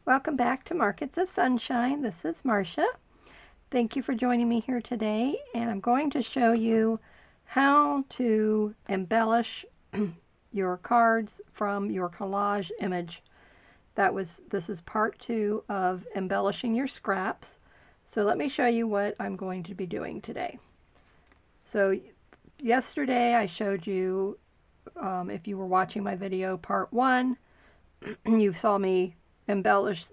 Welcome back to Markets of Sunshine. This is Marcia. Thank you for joining me here today, and I'm going to show you how to embellish your cards from your collage image. This is part 2 of embellishing your scraps. So let me show you what I'm going to be doing today. So yesterday I showed you, if you were watching my video part 1, you saw me embellish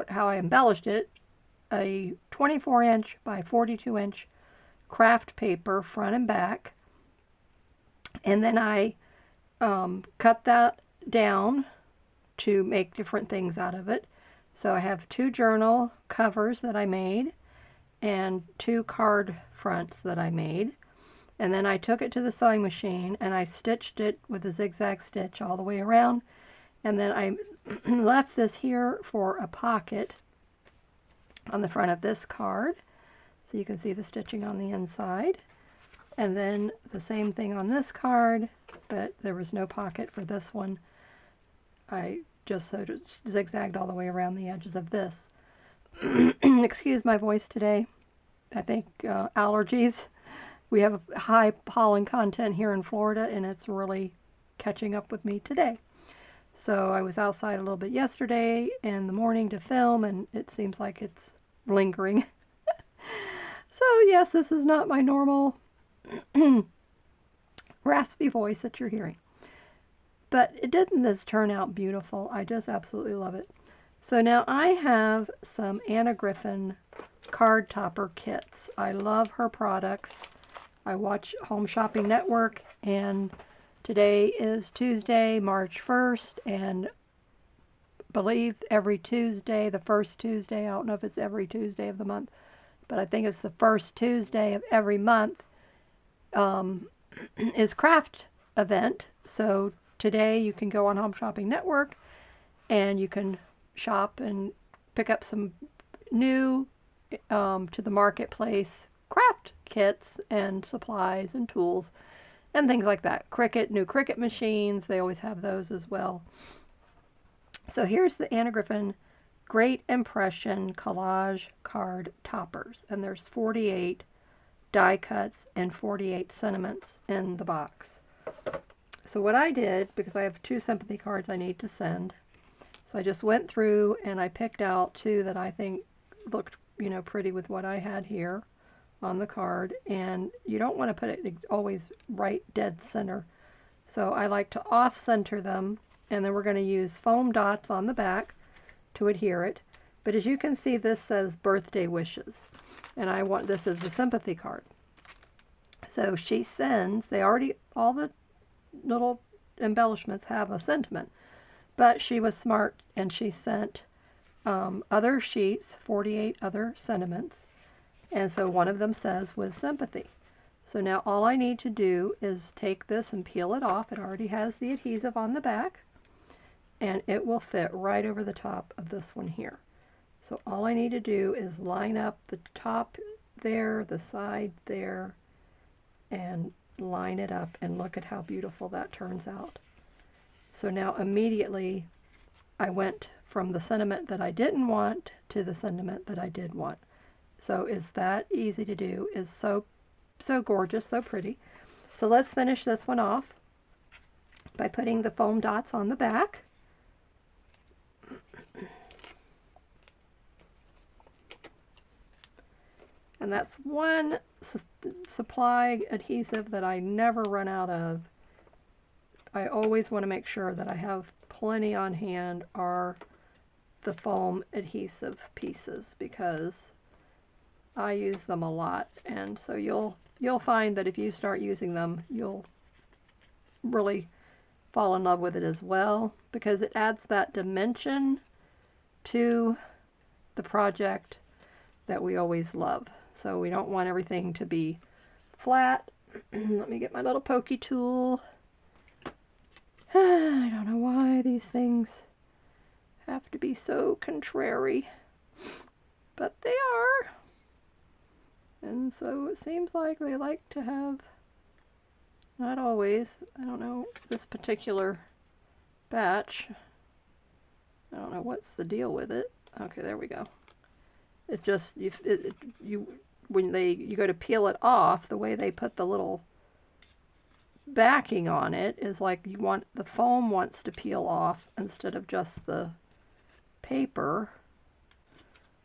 how I embellished it, a 24-inch by 42-inch craft paper front and back, and then I cut that down to make different things out of it. So I have 2 journal covers that I made and 2 card fronts that I made, and then I took it to the sewing machine and I stitched it with a zigzag stitch all the way around, and then I left this here for a pocket on the front of this card, so you can see the stitching on the inside. And then the same thing on this card, but there was no pocket for this one. I just sewed it, zigzagged all the way around the edges of this. Excuse my voice today. I think allergies. We have a high pollen content here in Florida, and it's really catching up with me today. So I was outside a little bit yesterday in the morning to film, and it seems like it's lingering. So yes, this is not my normal raspy voice that you're hearing. But didn't this turn out beautiful? I just absolutely love it. So now I have some Anna Griffin card topper kits. I love her products. I watch Home Shopping Network, and today is Tuesday, March 1st, and believe every Tuesday, the first Tuesday, I don't know if it's every Tuesday of the month, but I think it's the first Tuesday of every month, is craft event. So today you can go on Home Shopping Network and you can shop and pick up some new to the marketplace craft kits and supplies and tools and things like that. New Cricut machines, they always have those as well. So here's the Anna Griffin Great Impression Collage Card Toppers, and there's 48 die cuts and 48 sentiments in the box. So what I did, because I have 2 sympathy cards I need to send, so I just went through and I picked out 2 that I think looked, pretty with what I had here on the card, and you don't want to put it always right dead center. So I like to off-center them, and then we're going to use foam dots on the back to adhere it. But as you can see, this says birthday wishes, and I want this as a sympathy card. So she sends, all the little embellishments have a sentiment, but she was smart and she sent other sheets, 48 other sentiments, and so one of them says with sympathy. So now all I need to do is take this and peel it off. It already has the adhesive on the back, and it will fit right over the top of this one here. So all I need to do is line up the top there, the side there, and line it up, and look at how beautiful that turns out. So now immediately I went from the sentiment that I didn't want to the sentiment that I did want. So is that easy to do? Is so gorgeous, so pretty. So let's finish this one off by putting the foam dots on the back. And that's one supply adhesive that I never run out of. I always want to make sure that I have plenty on hand are the foam adhesive pieces, because I use them a lot, and so you'll find that if you start using them, you'll really fall in love with it as well, because it adds that dimension to the project that we always love. So we don't want everything to be flat. Let me get my little pokey tool. I don't know why these things have to be so contrary, but they are. And so it seems like they like to have, not always, I don't know, this particular batch I don't know what's the deal with it. Okay, there we go. It's just, when you go to peel it off, the way they put the little backing on it is like the foam wants to peel off instead of just the paper.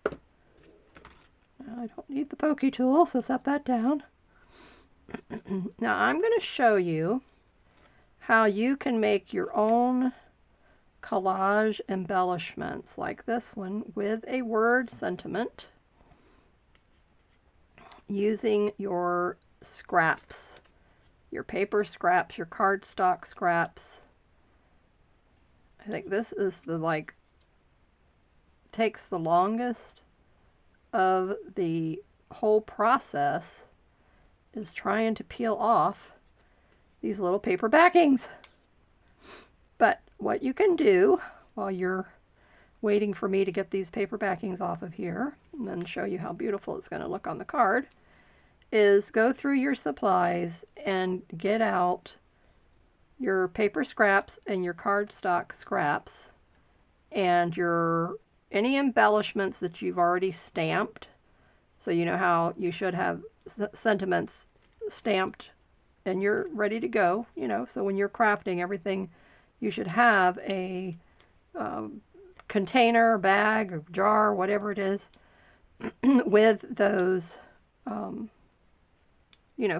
Now I don't need the pokey tool, so set that down. Now I'm going to show you how you can make your own collage embellishments like this one with a word sentiment using your scraps, your paper scraps, your cardstock scraps. I think this is takes the longest of the whole process, is trying to peel off these little paper backings. But what you can do while you're waiting for me to get these paper backings off of here and then show you how beautiful it's going to look on the card is go through your supplies and get out your paper scraps and your cardstock scraps and any embellishments that you've already stamped. So you know how you should have sentiments stamped and you're ready to go, so when you're crafting everything, you should have a container, bag, or jar, whatever it is, with those,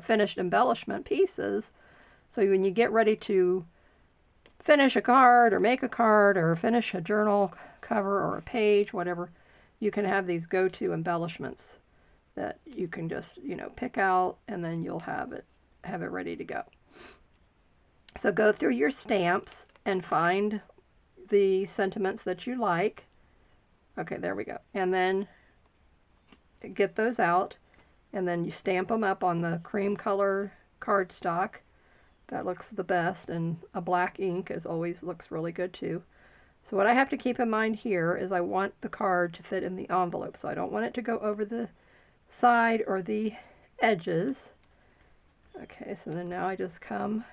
finished embellishment pieces. So when you get ready to finish a card or make a card or finish a journal cover or a page, whatever, you can have these go-to embellishments that you can just, pick out, and then you'll have it ready to go. So go through your stamps and find the sentiments that you like. Okay, there we go. And then get those out, and then you stamp them up on the cream color cardstock. That looks the best, and a black ink always looks really good too. So what I have to keep in mind here is I want the card to fit in the envelope, so I don't want it to go over the side or the edges. Okay, so then now I just come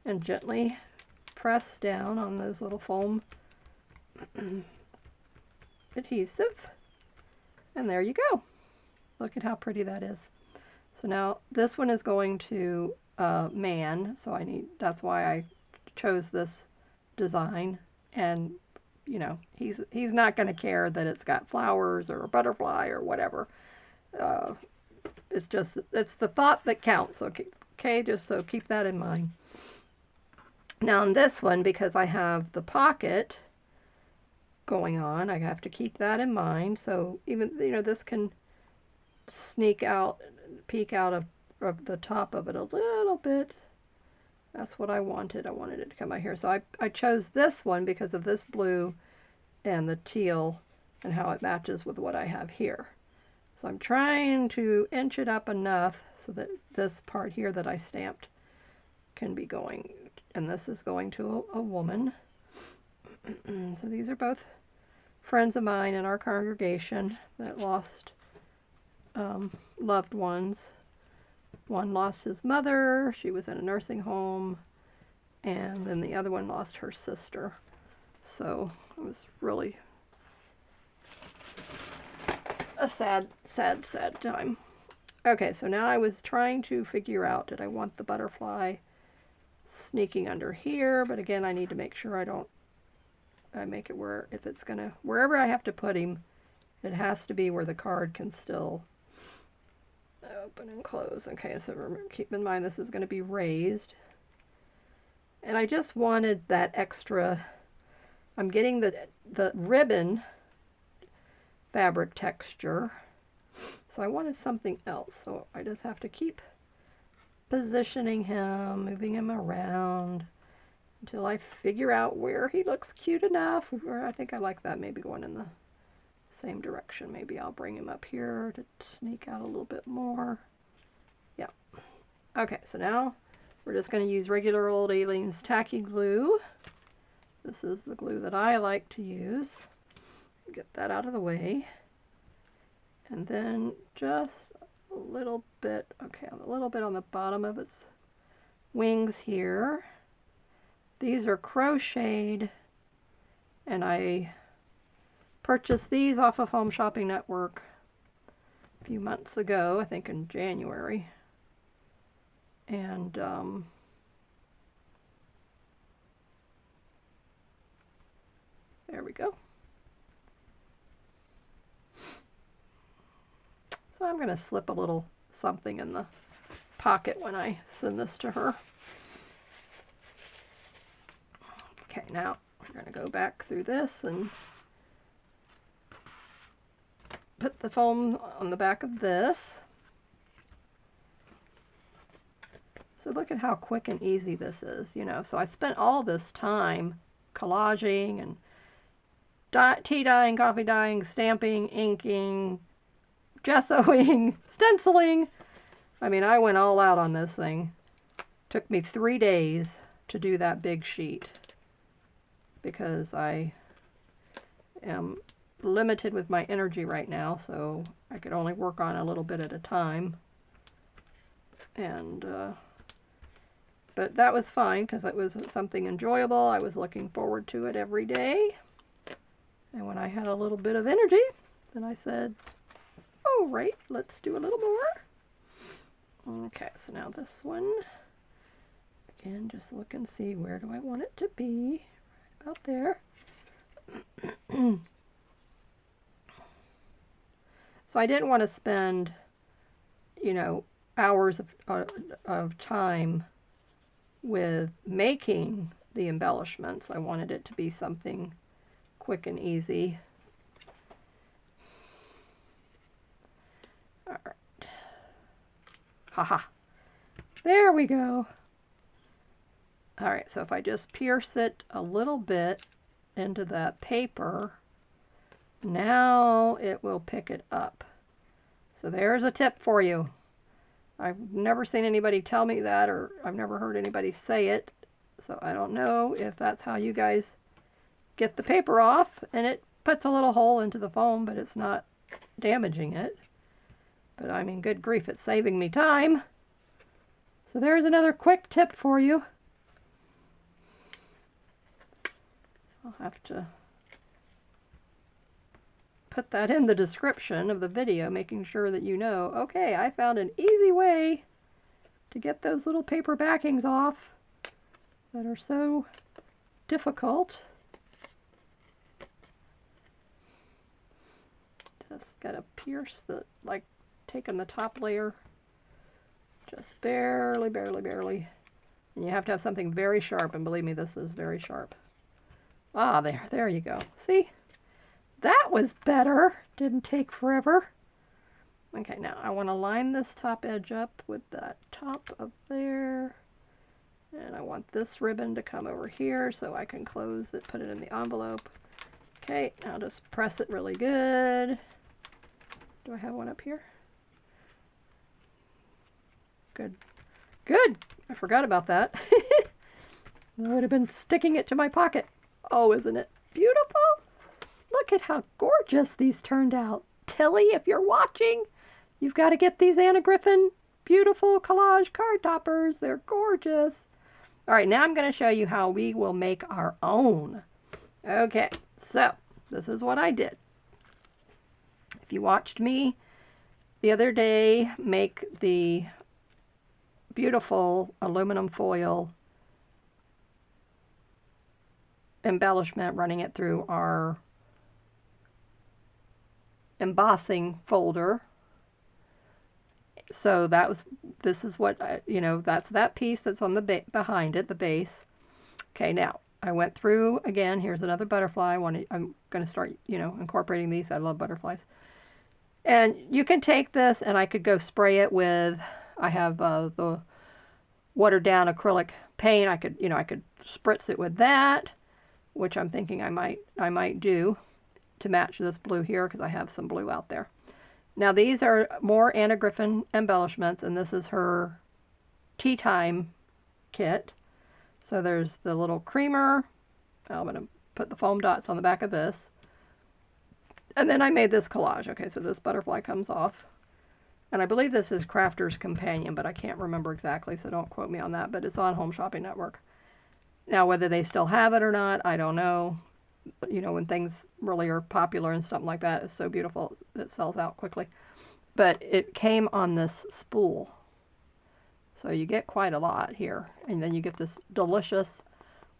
and gently press down on those little foam adhesive, and there you go. Look at how pretty that is. So now this one is going to man, so that's why I chose this design. And he's not going to care that it's got flowers or a butterfly or whatever. It's the thought that counts. Okay, just so keep that in mind. Now on this one, because I have the pocket going on, I have to keep that in mind. So even, this can sneak out, peek out of the top of it a little bit. That's what I wanted. I wanted it to come out here. So I chose this one because of this blue and the teal and how it matches with what I have here. So I'm trying to inch it up enough so that this part here that I stamped can be going, and this is going to a woman. So these are both friends of mine in our congregation that lost loved ones. One lost his mother, she was in a nursing home, and then the other one lost her sister. So it was really a sad time. Okay, so now I was trying to figure out, did I want the butterfly sneaking under here? But again, I need to make sure I make it where, if it's gonna, wherever I have to put him, it has to be where the card can still open and close. Okay, so keep in mind this is going to be raised. And I just wanted that extra, I'm getting the ribbon fabric texture, so I wanted something else. So I just have to keep positioning him, moving him around until I figure out where he looks cute enough. Or I think I like that, maybe going in the same direction. Maybe I'll bring him up here to sneak out a little bit more. Yeah. Okay, so now we're just going to use regular old Aleene's tacky glue. This is the glue that I like to use. Get that out of the way. And then just a little bit, okay, a little bit on the bottom of its wings here. These are crocheted And I purchased these off of Home Shopping Network a few months ago, I think in January. And there we go. So I'm going to slip a little something in the pocket when I send this to her. Okay, now we're going to go back through this and put the foam on the back of this. So look at how quick and easy this is, you know. So I spent all this time collaging and tea dyeing, coffee dyeing, stamping, inking, gessoing, stenciling. I mean, I went all out on this thing. Took me 3 days to do that big sheet because I am limited with my energy right now, so I could only work on a little bit at a time. And but that was fine because it was something enjoyable. I was looking forward to it every day. And when I had a little bit of energy, then I said, oh, right, let's do a little more. Okay, so now this one, again, just look and see where do I want it to be. Right about there. So I didn't want to spend, you know, hours of time with making the embellishments. I wanted it to be something quick and easy. All right. Haha. There we go. All right, so if I just pierce it a little bit into that paper, now it will pick it up. So there's a tip for you. I've never seen anybody tell me that, or I've never heard anybody say it. So I don't know if that's how you guys get the paper off. And it puts a little hole into the foam, but it's not damaging it. But I mean, good grief, it's saving me time. So there's another quick tip for you. I'll have to put that in the description of the video, making sure that you know, okay, I found an easy way to get those little paper backings off that are so difficult. Just gotta pierce the, like taking the top layer, just barely, barely. And you have to have something very sharp, and believe me, this is very sharp. Ah, there you go. See? That was better. Didn't take forever. Okay, now I want to line this top edge up with that top up there. And I want this ribbon to come over here so I can close it, put it in the envelope. Okay, now just press it really good. Do I have one up here? Good. Good! I forgot about that. I would have been sticking it to my pocket. Oh, isn't it beautiful? Look at how gorgeous these turned out. Tilly, if you're watching, you've got to get these Anna Griffin beautiful collage card toppers. They're gorgeous. All right, now I'm going to show you how we will make our own. Okay, so this is what I did. If you watched me the other day make the beautiful aluminum foil embellishment, running it through our embossing folder. So that was, this is what, you know, that's that piece that's on the behind it, the base. Okay, now I went through again. Here's another butterfly. I'm going to start, you know, incorporating these. I love butterflies. And you can take this, and I could go spray it with, I have the watered down acrylic paint. I could, you know, I could spritz it with that, which I'm thinking I might do to match this blue here, because I have some blue out there. Now these are more Anna Griffin embellishments, and this is her tea time kit. So there's the little creamer. I'm going to put the foam dots on the back of this. And then I made this collage. Okay, so this butterfly comes off. And I believe this is Crafter's Companion, but I can't remember exactly, so don't quote me on that. But it's on Home Shopping Network. Now, whether they still have it or not, I don't know. You know, when things really are popular and something like that, it's so beautiful, it sells out quickly. But it came on this spool. So you get quite a lot here. And then you get this delicious,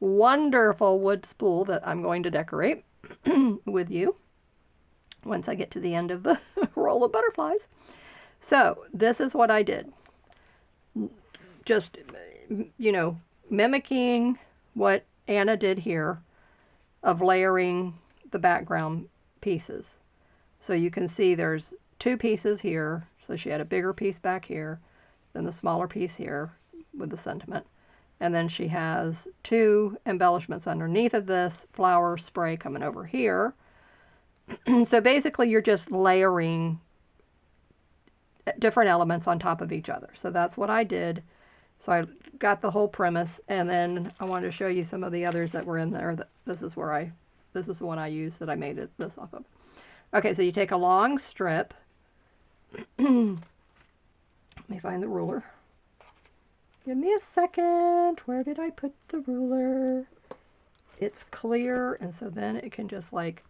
wonderful wood spool that I'm going to decorate with you once I get to the end of the roll of butterflies. So this is what I did. Just, you know, mimicking what Anna did here of layering the background pieces. So you can see there's two pieces here. So she had a bigger piece back here, then the smaller piece here with the sentiment. And then she has two embellishments underneath of this flower spray coming over here. So basically you're just layering different elements on top of each other. So that's what I did. So I got the whole premise, and then I wanted to show you some of the others that were in there. This is the one I used that I made this off of. Okay, so you take a long strip. Let me find the ruler. Give me a second. Where did I put the ruler? It's clear, and so then it can just like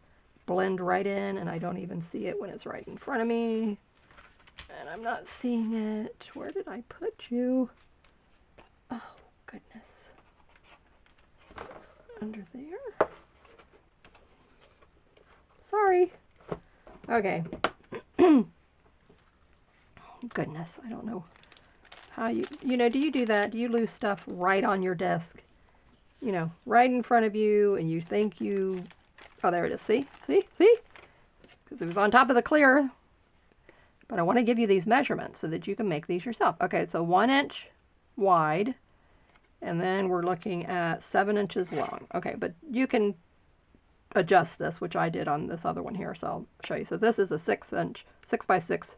blend right in, and I don't even see it when it's right in front of me. And I'm not seeing it. Where did I put you? Oh, goodness. Under there. Sorry. Okay. Goodness, I don't know how you know, do you do that? Do you lose stuff right on your desk? You know, right in front of you, and you think you, oh, there it is. See? See? See? Because it was on top of the clear. But I want to give you these measurements so that you can make these yourself. Okay, so 1 inch wide, and then we're looking at 7 inches long. Okay, but you can adjust this, which I did on this other one here, so I'll show you. So this is a 6 by 6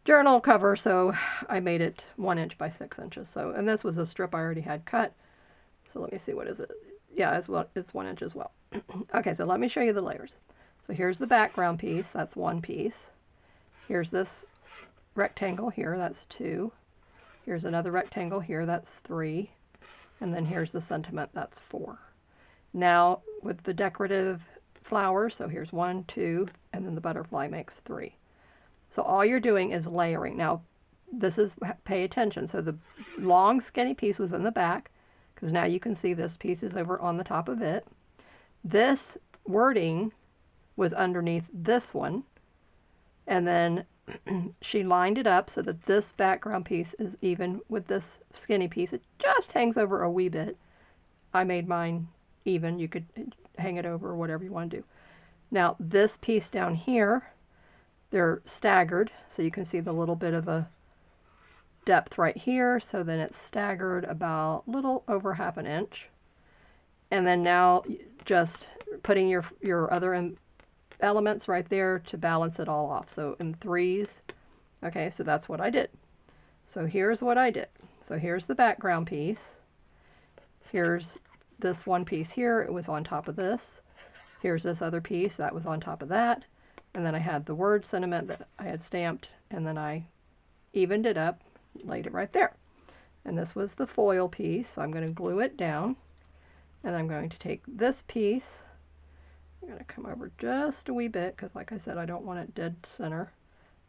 journal cover, so I made it 1 inch by 6 inches. So, and this was a strip I already had cut. So let me see, what is it? Yeah, it's 1 inch as well. Okay, so let me show you the layers. So here's the background piece, that's one piece. Here's this rectangle here, that's 2. Here's another rectangle here, that's 3. And then here's the sentiment, that's 4. Now with the decorative flowers, so here's 1, 2, and then the butterfly makes 3. So all you're doing is layering. Now this is, pay attention, so the long skinny piece was in the back, because now you can see this piece is over on the top of it. This wording was underneath this one. And then she lined it up so that this background piece is even with this skinny piece. It just hangs over a wee bit. I made mine even. You could hang it over or whatever you want to do. Now this piece down here, they're staggered. So you can see the little bit of a depth right here. So then it's staggered about a little over 1/2 inch. And then now just putting your other elements right there to balance it all off. So in 3s. Okay, so that's what I did. So here's what I did. So here's the background piece. Here's this one piece here. It was on top of this. Here's this other piece that was on top of that. And then I had the word sentiment that I had stamped, and then I evened it up, laid it right there. And this was the foil piece. So I'm going to glue it down, and I'm going to take this piece. I'm going to come over just a wee bit, because like I said, I don't want it dead center.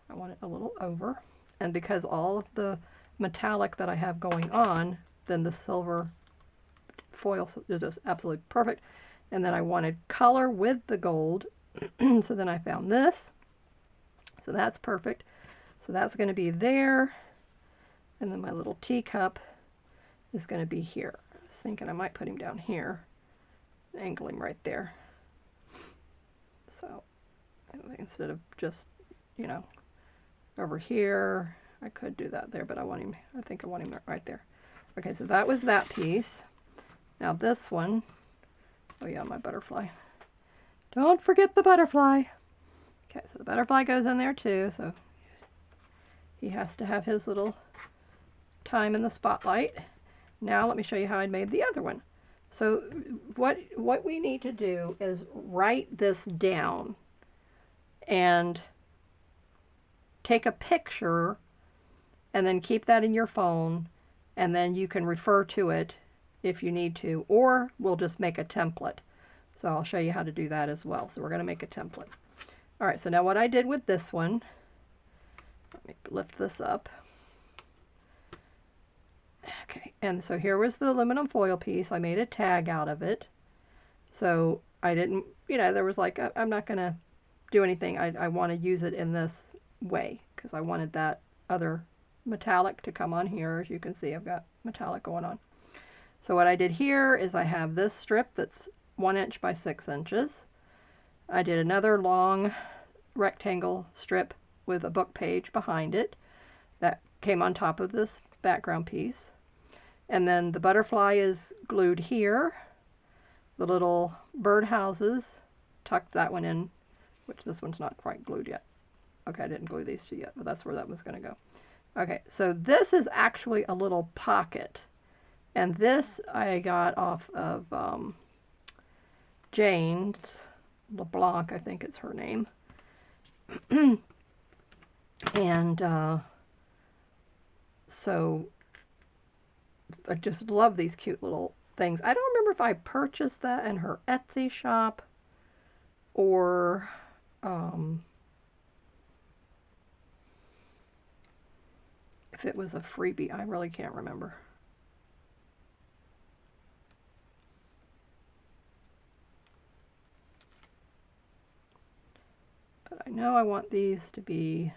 I want it a little over. And because all of the metallic that I have going on, then the silver foil is just absolutely perfect. And then I wanted color with the gold. So then I found this. So that's perfect. So that's going to be there. And then my little teacup is going to be here. I was thinking I might put him down here. Angle him right there. So instead of just, you know, over here, I could do that there, but I think I want him right there. Okay, so that was that piece. Now this one, oh yeah, my butterfly. Don't forget the butterfly. Okay, so the butterfly goes in there too, so he has to have his little time in the spotlight. Now let me show you how I made the other one. So what we need to do is write this down and take a picture and then keep that in your phone, and then you can refer to it if you need to, or we'll just make a template. So I'll show you how to do that as well. So we're going to make a template. All right, so now what I did with this one, let me lift this up. Okay, and so here was the aluminum foil piece. I made a tag out of it. So I didn't, you know, there was like, I'm not going to do anything. I want to use it in this way because I wanted that other metallic to come on here. As you can see, I've got metallic going on. So what I did here is I have this strip that's 1 inch by 6 inches. I did another long rectangle strip with a book page behind it that came on top of this background piece. And then the butterfly is glued here. The little bird houses, tucked that one in, which this one's not quite glued yet. Okay, I didn't glue these two yet, but that's where that was going to go. Okay, so this is actually a little pocket. And this I got off of Jane's LeBlanc, I think it's her name. And so I just love these cute little things. I don't remember if I purchased that in her Etsy shop or if it was a freebie. I really can't remember. But I know I want these to be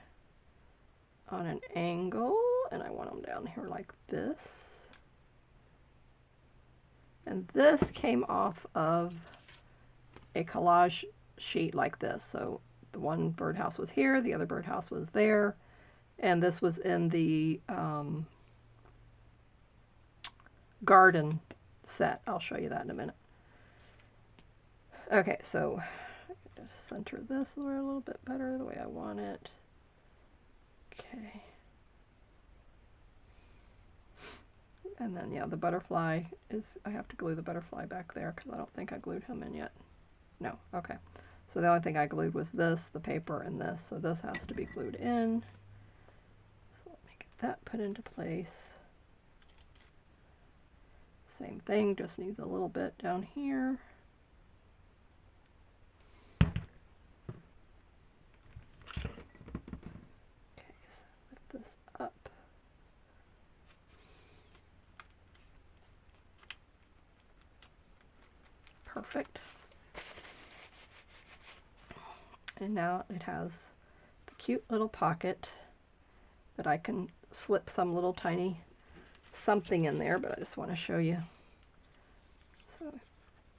on an angle, and I want them down here like this. And this came off of a collage sheet like this. So the one birdhouse was here, the other birdhouse was there, and this was in the garden set. I'll show you that in a minute. Okay, so I can just center this a little bit better the way I want it. Okay. And then, yeah, the butterfly is, I have to glue the butterfly back there because I don't think I glued him in yet. No, okay. So the only thing I glued was this, the paper, and this. So this has to be glued in. So let me get that put into place. Same thing, just needs a little bit down here. Okay, so lift this up. Perfect. And now it has the cute little pocket that I can slip some little tiny something in there, but I just want to show you. So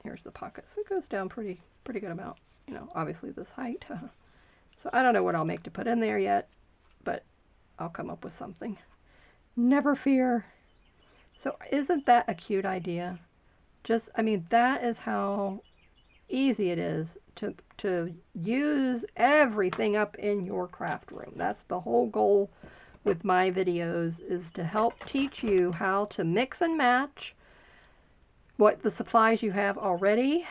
here's the pocket. So it goes down pretty good amount, you know, obviously this height. So I don't know what I'll make to put in there yet, but I'll come up with something. Never fear. So isn't that a cute idea? Just, I mean, that is how easy it is to use everything up in your craft room. That's the whole goal with my videos, is to help teach you how to mix and match what the supplies you have already.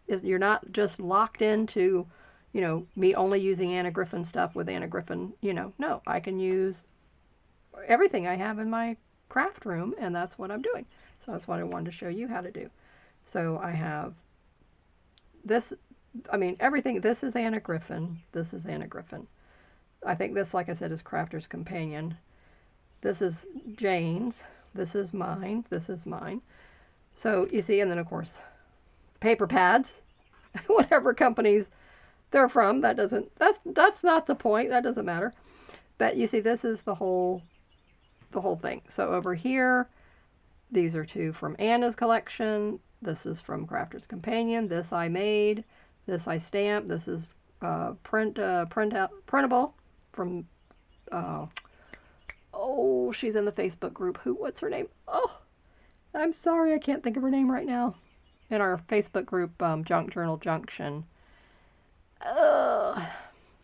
You're not just locked into, you know, me only using Anna Griffin stuff with Anna Griffin, you know. No, I can use everything I have in my craft room, and that's what I'm doing. So that's what I wanted to show you how to do. So I have this, I mean, everything. This is Anna Griffin. This is Anna Griffin. I think this, like I said, is Crafter's Companion. This is Jane's. This is mine. This is mine. So you see, and then of course, paper pads, whatever companies they're from. That's not the point. That doesn't matter. But you see, this is the whole thing. So over here, these are two from Anna's collection. This is from Crafter's Companion. This I made. This I stamped. This is printable from, oh, she's in the Facebook group. What's her name? Oh, I'm sorry, I can't think of her name right now. In our Facebook group, Junk Journal Junction.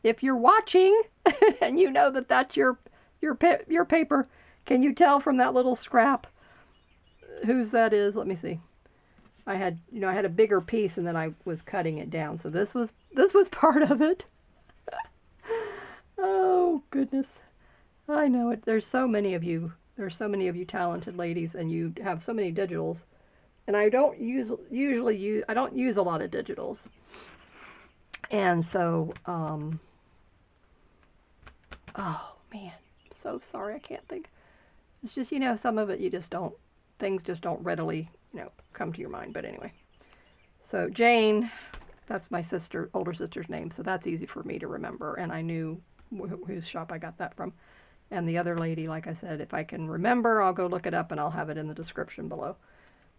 If you're watching and you know that that's your paper, can you tell from that little scrap whose that is? Let me see. I had a bigger piece and then I was cutting it down. So this was part of it. Oh, goodness. I know it. There's so many of you. There's so many of you talented ladies, and you have so many digitals And I don't usually use a lot of digitals. And so, oh man, so sorry, I can't think. It's just, some of it you just don't, things just don't readily, come to your mind. But anyway, so Jane, that's my older sister's name, so that's easy for me to remember. And I knew whose shop I got that from. And the other lady, like I said, if I can remember, I'll go look it up and I'll have it in the description below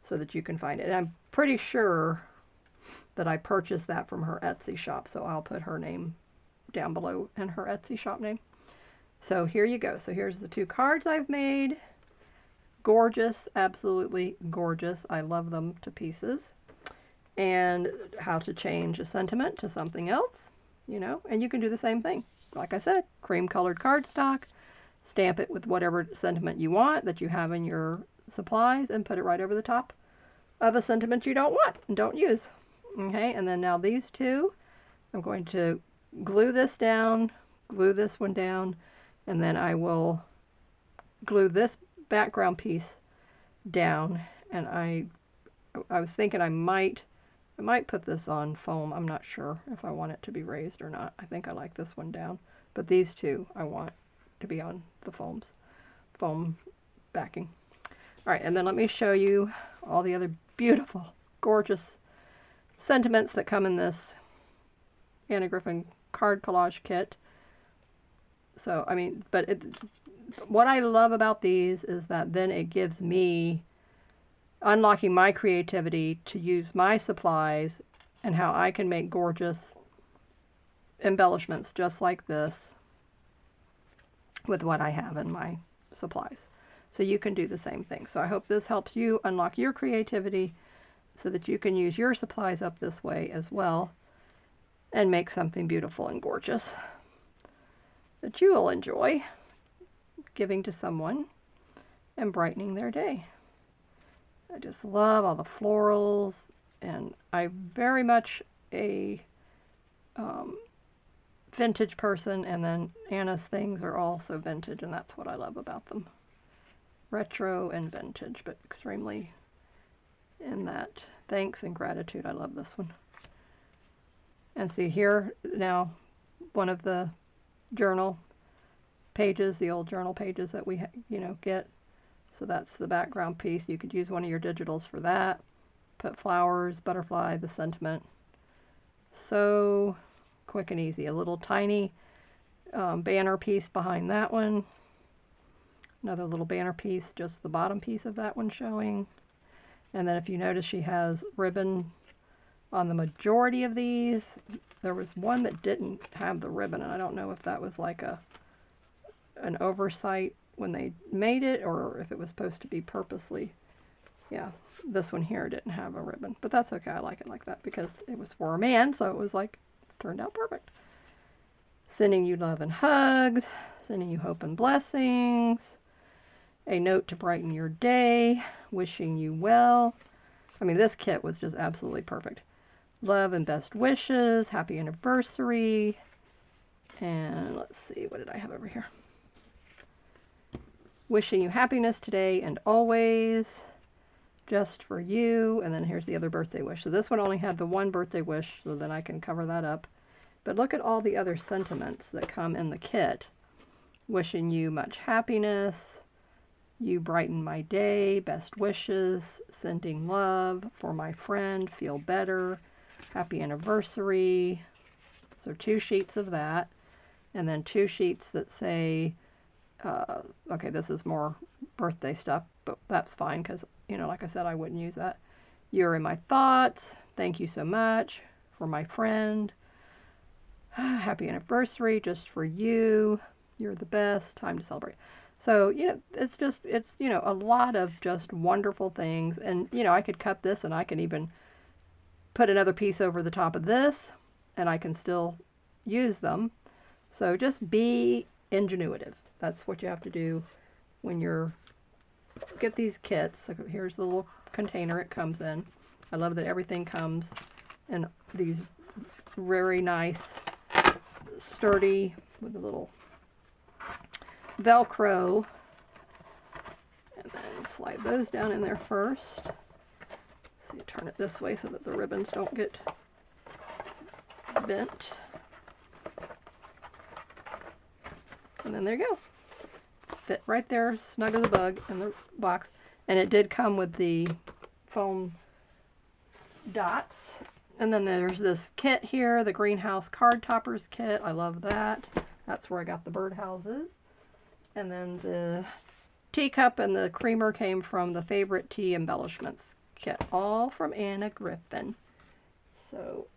so that you can find it. And I'm pretty sure that I purchased that from her Etsy shop, so I'll put her name down below and her Etsy shop name. So here you go. So here's the 2 cards I've made. Gorgeous, absolutely gorgeous. I love them to pieces. And how to change a sentiment to something else, and you can do the same thing. Like I said, cream colored cardstock, stamp it with whatever sentiment you want that you have in your supplies and put it right over the top of a sentiment you don't want and don't use. Okay, and then now these 2, I'm going to glue this down, glue this one down, and then I will glue this background piece down. And I was thinking I might put this on foam. I'm not sure if I want it to be raised or not. I think I like this one down, but these 2 I want to be on the foam backing. All right, and then let me show you all the other beautiful, gorgeous sentiments that come in this Anna Griffin card collage kit. So, I mean, what I love about these is that then it gives me unlocking my creativity to use my supplies and how I can make gorgeous embellishments just like this with what I have in my supplies. So you can do the same thing. So I hope this helps you unlock your creativity so that you can use your supplies up this way as well and make something beautiful and gorgeous that you will enjoy giving to someone and brightening their day. I just love all the florals, and I'm very much a vintage person, and then Anna's things are also vintage, and that's what I love about them. Retro and vintage, but extremely in that thanks and gratitude. I love this one. And see here now, one of the journal pages, the old journal pages that we get. So that's the background piece. You could use one of your digitals for that. Put flowers, butterfly, the sentiment. So quick and easy. A little tiny banner piece behind that one. Another little banner piece, just the bottom piece of that one showing. And then if you notice, she has ribbon on the majority of these. There was one that didn't have the ribbon, and I don't know if that was like an oversight when they made it or if it was supposed to be purposely. Yeah, this one here didn't have a ribbon, but that's okay. I like it like that because it was for a man, so it was like, turned out perfect. Sending you love and hugs, sending you hope and blessings, a note to brighten your day, wishing you well. I mean, this kit was just absolutely perfect. Love and best wishes, happy anniversary, and let's see, what did I have over here? Wishing you happiness today and always, just for you, and then here's the other birthday wish. So this one only had the one birthday wish, so then I can cover that up. But look at all the other sentiments that come in the kit. Wishing you much happiness, you brighten my day, best wishes, sending love, for my friend, feel better, happy anniversary. So 2 sheets of that, and then 2 sheets that say, okay, this is more birthday stuff, but that's fine because, like I said, I wouldn't use that. You're in my thoughts. Thank you so much. For my friend. Happy anniversary, just for you. You're the best. Time to celebrate. So, it's a lot of just wonderful things. And, I could cut this and I can even put another piece over the top of this and I can still use them. So just be ingenuitive. That's what you have to do when get these kits. So here's the little container it comes in. I love that everything comes in these very nice, sturdy, with a little Velcro. And then slide those down in there first. So you turn it this way so that the ribbons don't get bent. And then there you go. Fit right there, snug as a bug in the box. And it did come with the foam dots. And then there's this kit here, the greenhouse card toppers kit. I love that. That's where I got the birdhouses. And then the teacup and the creamer came from the Favorite Tea Embellishments kit, all from Anna Griffin. So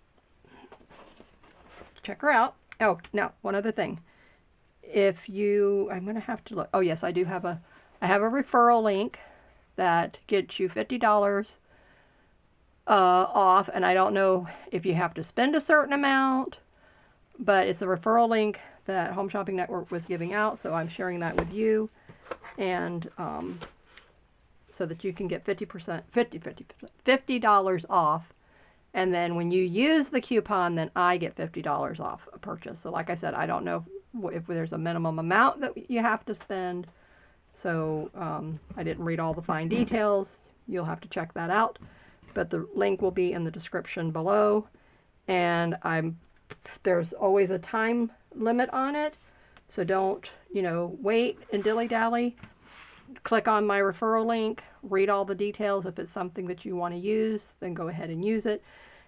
check her out. Oh, now one other thing. If you, I'm going to have to look. Oh yes, I have a referral link that gets you $50 off, and I don't know if you have to spend a certain amount, but it's a referral link that Home Shopping Network was giving out, so I'm sharing that with you, and so that you can get $50 off, and then when you use the coupon, then I get $50 off a purchase. So like I said, I don't know if there's a minimum amount that you have to spend, so I didn't read all the fine details. You'll have to check that out, but the link will be in the description below, and there's always a time limit on it, so don't, wait and dilly-dally. Click on my referral link, read all the details. If it's something that you want to use, then go ahead and use it.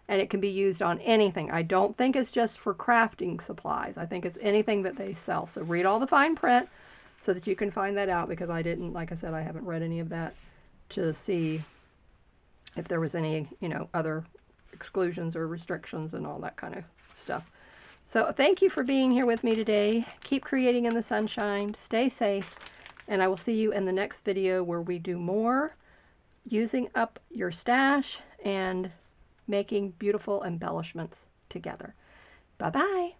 And it can be used on anything. I don't think it's just for crafting supplies. I think it's anything that they sell. So read all the fine print so that you can find that out, because I didn't, like I said, I haven't read any of that to see if there was any, other exclusions or restrictions and all that kind of stuff. So thank you for being here with me today. Keep creating in the sunshine. Stay safe. And I will see you in the next video where we do more using up your stash and making beautiful embellishments together. Bye-bye.